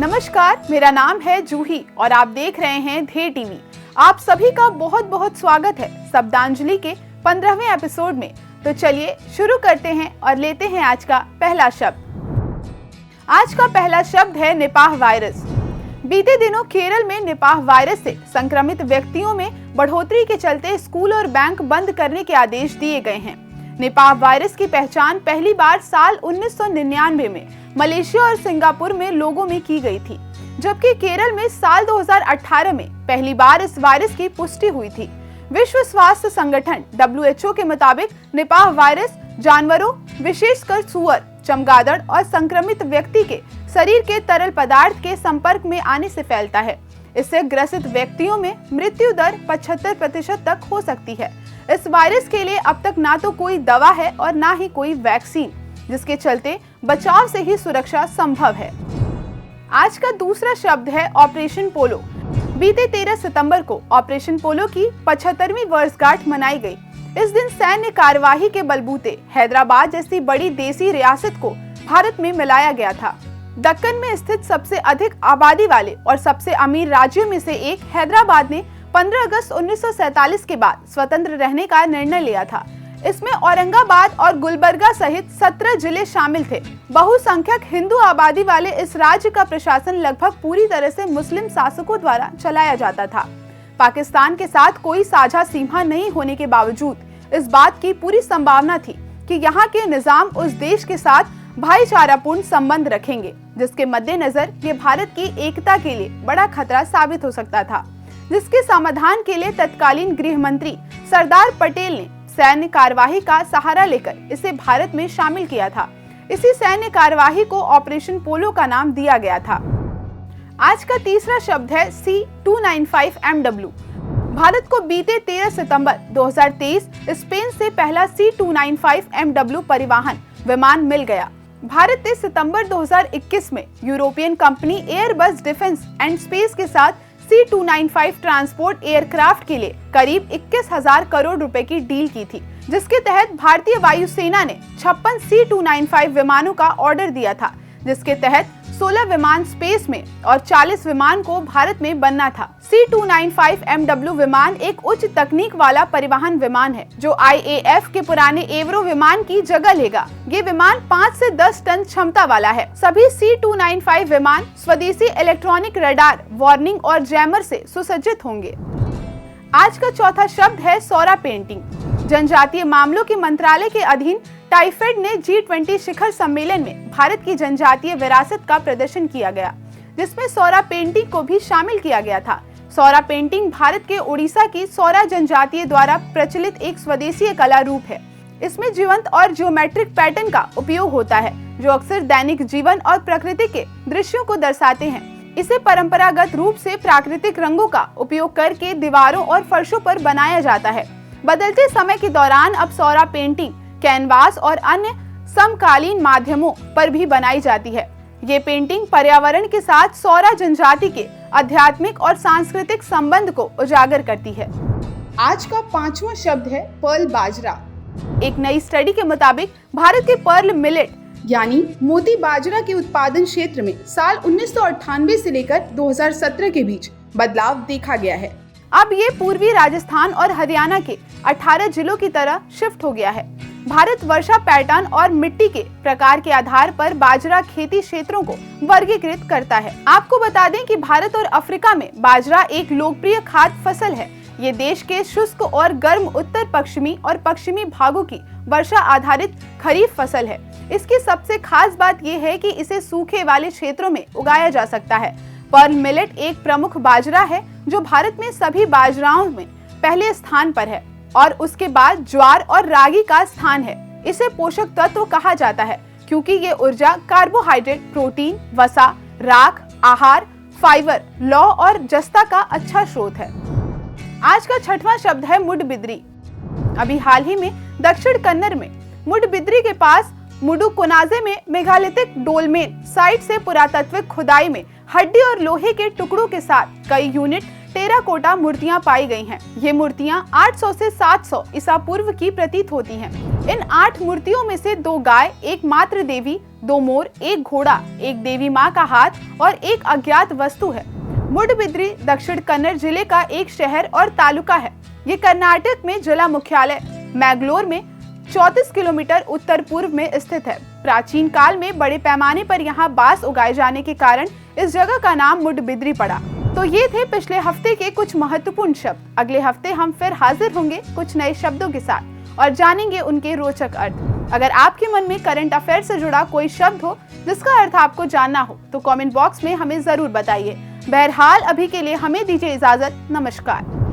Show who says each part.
Speaker 1: नमस्कार, मेरा नाम है जूही और आप देख रहे हैं ध्येय टीवी। आप सभी का बहुत बहुत स्वागत है शब्दांजलि के 15वें एपिसोड में। तो चलिए शुरू करते हैं और लेते हैं आज का पहला शब्द। आज का पहला शब्द है निपाह वायरस। बीते दिनों केरल में निपाह वायरस से संक्रमित व्यक्तियों में बढ़ोतरी के चलते स्कूल और बैंक बंद करने के आदेश दिए गए हैं। निपाह वायरस की पहचान पहली बार साल 1999 में मलेशिया और सिंगापुर में लोगों में की गई थी, जबकि केरल में साल 2018 में पहली बार इस वायरस की पुष्टि हुई थी। विश्व स्वास्थ्य संगठन WHO के मुताबिक निपाह वायरस जानवरों, विशेषकर सुअर, चमगादड़ और संक्रमित व्यक्ति के शरीर के तरल पदार्थ के संपर्क में आने से फैलता है। इससे ग्रसित व्यक्तियों में मृत्यु दर 75% तक हो सकती है। इस वायरस के लिए अब तक ना तो कोई दवा है और ना ही कोई वैक्सीन, जिसके चलते बचाव से ही सुरक्षा संभव है। आज का दूसरा शब्द है ऑपरेशन पोलो। बीते 13 सितंबर को ऑपरेशन पोलो की 75वीं वर्षगांठ मनाई गई। इस दिन सैन्य कार्यवाही के बलबूते हैदराबाद जैसी बड़ी देसी रियासत को भारत में मिलाया गया था। दक्कन में स्थित सबसे अधिक आबादी वाले और सबसे अमीर राज्यों में से एक हैदराबाद ने 15 अगस्त 1947 के बाद स्वतंत्र रहने का निर्णय लिया था। इसमें औरंगाबाद और गुलबर्गा सहित 17 जिले शामिल थे। बहुसंख्यक हिंदू आबादी वाले इस राज्य का प्रशासन लगभग पूरी तरह से मुस्लिम शासकों द्वारा चलाया जाता था। पाकिस्तान के साथ कोई साझा सीमा नहीं होने के बावजूद इस बात की पूरी संभावना थी कि यहाँ के निजाम उस देश के साथ भाईचारापूर्ण संबंध रखेंगे, जिसके मद्देनजर ये भारत की एकता के लिए बड़ा खतरा साबित हो सकता था, जिसके समाधान के लिए तत्कालीन गृह मंत्री सरदार पटेल ने सैन्य कार्यवाही का सहारा लेकर इसे भारत में शामिल किया था। इसी सैन्य कार्यवाही को ऑपरेशन पोलो का नाम दिया गया था। आज का तीसरा शब्द है C-295MW। भारत को बीते 13 सितंबर 2023 स्पेन से पहला C-295MW परिवहन विमान मिल गया। भारत ने सितंबर 2021 में European company Airbus defence and space के साथ C-295 ट्रांसपोर्ट एयरक्राफ्ट के लिए करीब 21,000 करोड़ रुपए की डील की थी, जिसके तहत भारतीय वायुसेना ने 56 C-295 विमानों का ऑर्डर दिया था, जिसके तहत 16 विमान स्पेस में और 40 विमान को भारत में बनना था। C-295MW विमान एक उच्च तकनीक वाला परिवहन विमान है, जो IAF के पुराने एवरो विमान की जगह लेगा। ये विमान 5 से 10 टन क्षमता वाला है। सभी C-295 विमान स्वदेशी इलेक्ट्रॉनिक रडार, वार्निंग और जैमर से सुसज्जित होंगे। आज का चौथा शब्द है सौरा पेंटिंग। जनजातीय मामलों के मंत्रालय के अधीन टाइफेड ने G20 शिखर सम्मेलन में भारत की जनजातीय विरासत का प्रदर्शन किया गया, जिसमें सौरा पेंटिंग को भी शामिल किया गया था। सौरा पेंटिंग भारत के उड़ीसा की सौरा जनजातीय द्वारा प्रचलित एक स्वदेशी कला रूप है। इसमें जीवंत और ज्योमेट्रिक पैटर्न का उपयोग होता है, जो अक्सर दैनिक जीवन और प्रकृति के दृश्यों को दर्शाते हैं। इसे परंपरागत रूप से प्राकृतिक रंगों का उपयोग करके दीवारों और फर्शों पर बनाया जाता है। बदलते समय के दौरान अब सौरा पेंटिंग कैनवास और अन्य समकालीन माध्यमों पर भी बनाई जाती है। ये पेंटिंग पर्यावरण के साथ सौरा जनजाति के आध्यात्मिक और सांस्कृतिक संबंध को उजागर करती है। आज का पांचवा शब्द है पर्ल बाजरा। एक नई स्टडी के मुताबिक भारत के पर्ल मिलेट यानी मोती बाजरा के उत्पादन क्षेत्र में साल 1998 से लेकर 2017 के बीच बदलाव देखा गया है। अब ये पूर्वी राजस्थान और हरियाणा के 18 जिलों की तरह शिफ्ट हो गया है। भारत वर्षा पैटर्न और मिट्टी के प्रकार के आधार पर बाजरा खेती क्षेत्रों को वर्गीकृत करता है। आपको बता दें कि भारत और अफ्रीका में बाजरा एक लोकप्रिय खाद्य फसल है। ये देश के शुष्क और गर्म उत्तर पश्चिमी और पश्चिमी भागों की वर्षा आधारित खरीफ फसल है। इसकी सबसे खास बात यह है कि इसे सूखे वाले क्षेत्रों में उगाया जा सकता है। पर्ल मिलेट एक प्रमुख बाजरा है, जो भारत में सभी बाजराओं में पहले स्थान पर है और उसके बाद ज्वार और रागी का स्थान है। इसे पोषक तत्व कहा जाता है क्योंकि ये ऊर्जा, कार्बोहाइड्रेट, प्रोटीन, वसा, राख, आहार, फाइबर, लौह और जस्ता का अच्छा स्रोत है। आज का छठवां शब्द है मुडबिद्री। अभी हाल ही में दक्षिण कन्नड़ में मुडबिद्री के पास मुडुकोनाजे में मेगालिथिक डोलमेन साइट से पुरातात्विक खुदाई में हड्डी और लोहे के टुकड़ों के साथ कई यूनिट टेराकोटा मूर्तियां पाई गई हैं। ये मूर्तियां 800 से 700 ईसा पूर्व की प्रतीत होती हैं। इन 8 मूर्तियों में से 2 गाय, एक मात्र देवी, 2 मोर, एक घोड़ा, एक देवी माँ का हाथ और एक अज्ञात वस्तु है। मूडबिद्री दक्षिण कन्नड़ जिले का एक शहर और तालुका है। ये कर्नाटक में जिला मुख्यालय मैंगलोर में 34 किलोमीटर उत्तर पूर्व में स्थित है। प्राचीन काल में बड़े पैमाने पर यहाँ बांस उगाए जाने के कारण इस जगह का नाम मूडबिद्री पड़ा। तो ये थे पिछले हफ्ते के कुछ महत्वपूर्ण शब्द। अगले हफ्ते हम फिर हाजिर होंगे कुछ नए शब्दों के साथ और जानेंगे उनके रोचक अर्थ। अगर आपके मन में करंट अफेयर से जुड़ा कोई शब्द हो जिसका अर्थ आपको जानना हो तो कमेंट बॉक्स में हमें जरूर बताइए। बहरहाल अभी के लिए हमें दीजिए इजाजत। नमस्कार।